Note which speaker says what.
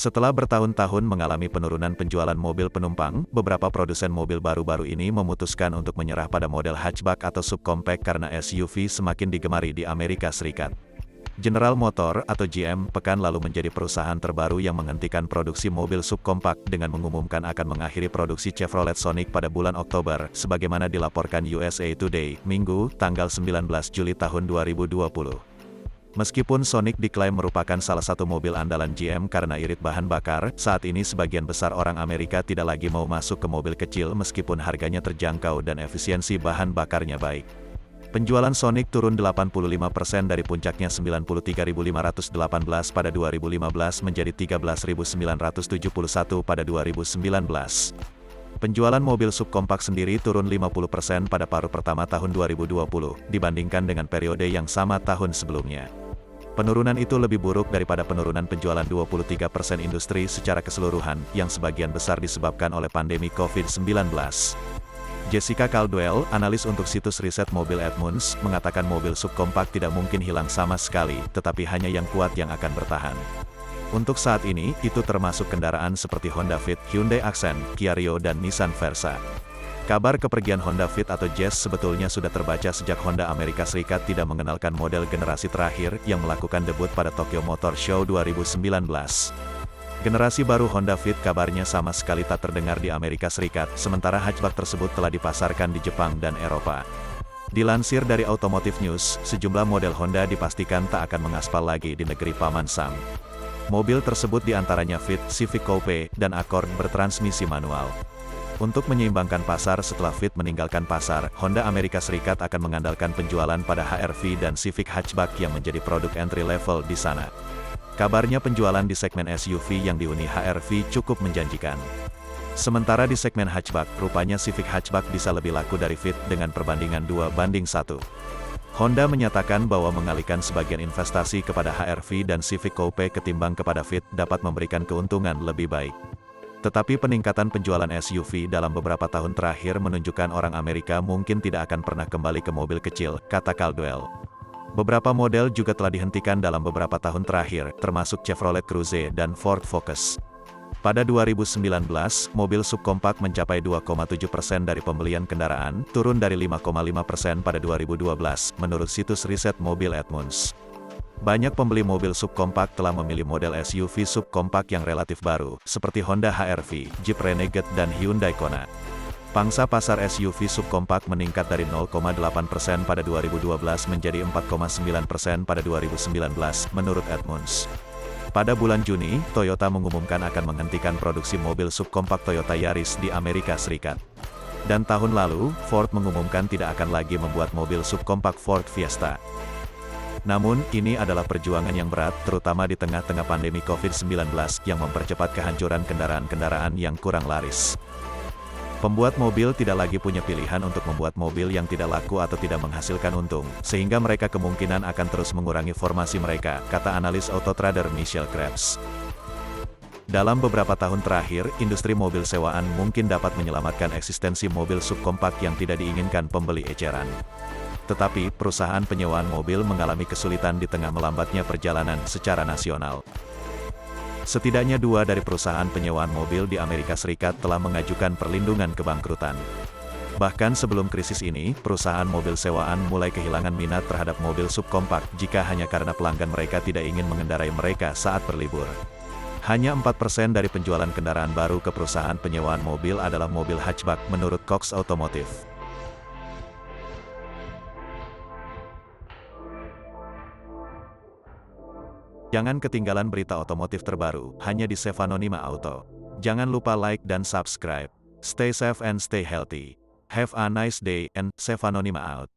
Speaker 1: Setelah bertahun-tahun mengalami penurunan penjualan mobil penumpang, beberapa produsen mobil baru-baru ini memutuskan untuk menyerah pada model hatchback atau subcompact karena SUV semakin digemari di Amerika Serikat. General Motor atau GM pekan lalu menjadi perusahaan terbaru yang menghentikan produksi mobil subkompak dengan mengumumkan akan mengakhiri produksi Chevrolet Sonic pada bulan Oktober, sebagaimana dilaporkan USA Today, Minggu, tanggal 19 Juli tahun 2020. Meskipun Sonic diklaim merupakan salah satu mobil andalan GM karena irit bahan bakar, saat ini sebagian besar orang Amerika tidak lagi mau masuk ke mobil kecil meskipun harganya terjangkau dan efisiensi bahan bakarnya baik. Penjualan Sonic turun 85% dari puncaknya 93.518 pada 2015 menjadi 13.971 pada 2019. Penjualan mobil subkompak sendiri turun 50% pada paruh pertama tahun 2020, dibandingkan dengan periode yang sama tahun sebelumnya. Penurunan itu lebih buruk daripada penurunan penjualan 23% industri secara keseluruhan, yang sebagian besar disebabkan oleh pandemi COVID-19. Jessica Caldwell, analis untuk situs riset mobil Edmunds, mengatakan mobil subkompak tidak mungkin hilang sama sekali, tetapi hanya yang kuat yang akan bertahan. Untuk saat ini, itu termasuk kendaraan seperti Honda Fit, Hyundai Accent, Kia Rio dan Nissan Versa. Kabar kepergian Honda Fit atau Jazz sebetulnya sudah terbaca sejak Honda Amerika Serikat tidak mengenalkan model generasi terakhir yang melakukan debut pada Tokyo Motor Show 2019. Generasi baru Honda Fit kabarnya sama sekali tak terdengar di Amerika Serikat, sementara hatchback tersebut telah dipasarkan di Jepang dan Eropa. Dilansir dari Automotive News, sejumlah model Honda dipastikan tak akan mengaspal lagi di negeri Paman Sam. Mobil tersebut diantaranya Fit, Civic Coupe, dan Accord bertransmisi manual. Untuk menyeimbangkan pasar setelah Fit meninggalkan pasar, Honda Amerika Serikat akan mengandalkan penjualan pada HR-V dan Civic Hatchback yang menjadi produk entry level di sana. Kabarnya penjualan di segmen SUV yang dihuni HR-V cukup menjanjikan. Sementara di segmen hatchback, rupanya Civic Hatchback bisa lebih laku dari Fit dengan perbandingan 2:1. Honda menyatakan bahwa mengalihkan sebagian investasi kepada HR-V dan Civic Coupe ketimbang kepada Fit dapat memberikan keuntungan lebih baik. Tetapi peningkatan penjualan SUV dalam beberapa tahun terakhir menunjukkan orang Amerika mungkin tidak akan pernah kembali ke mobil kecil, kata Caldwell. Beberapa model juga telah dihentikan dalam beberapa tahun terakhir, termasuk Chevrolet Cruze dan Ford Focus. Pada 2019, mobil subkompak mencapai 2,7% dari pembelian kendaraan, turun dari 5,5% pada 2012, menurut situs riset mobil Edmunds. Banyak pembeli mobil subkompak telah memilih model SUV subkompak yang relatif baru, seperti Honda HR-V, Jeep Renegade dan Hyundai Kona. Pangsa pasar SUV subkompak meningkat dari 0,8% pada 2012 menjadi 4,9% pada 2019, menurut Edmunds. Pada bulan Juni, Toyota mengumumkan akan menghentikan produksi mobil subkompak Toyota Yaris di Amerika Serikat. Dan tahun lalu, Ford mengumumkan tidak akan lagi membuat mobil subkompak Ford Fiesta. Namun, ini adalah perjuangan yang berat, terutama di tengah-tengah pandemi COVID-19, yang mempercepat kehancuran kendaraan-kendaraan yang kurang laris. Pembuat mobil tidak lagi punya pilihan untuk membuat mobil yang tidak laku atau tidak menghasilkan untung, sehingga mereka kemungkinan akan terus mengurangi formasi mereka, kata analis Autotrader Michelle Krebs. Dalam beberapa tahun terakhir, industri mobil sewaan mungkin dapat menyelamatkan eksistensi mobil subkompak yang tidak diinginkan pembeli eceran. Tetapi, perusahaan penyewaan mobil mengalami kesulitan di tengah melambatnya perjalanan secara nasional. Setidaknya 2 dari perusahaan penyewaan mobil di Amerika Serikat telah mengajukan perlindungan kebangkrutan. Bahkan sebelum krisis ini, perusahaan mobil sewaan mulai kehilangan minat terhadap mobil subkompak jika hanya karena pelanggan mereka tidak ingin mengendarai mereka saat berlibur. Hanya 4% dari penjualan kendaraan baru ke perusahaan penyewaan mobil adalah mobil hatchback, menurut Cox Automotive. Jangan ketinggalan berita otomotif terbaru, hanya di Sevanonima Auto. Jangan lupa like dan subscribe. Stay safe and stay healthy. Have a nice day, and Sevanonima out.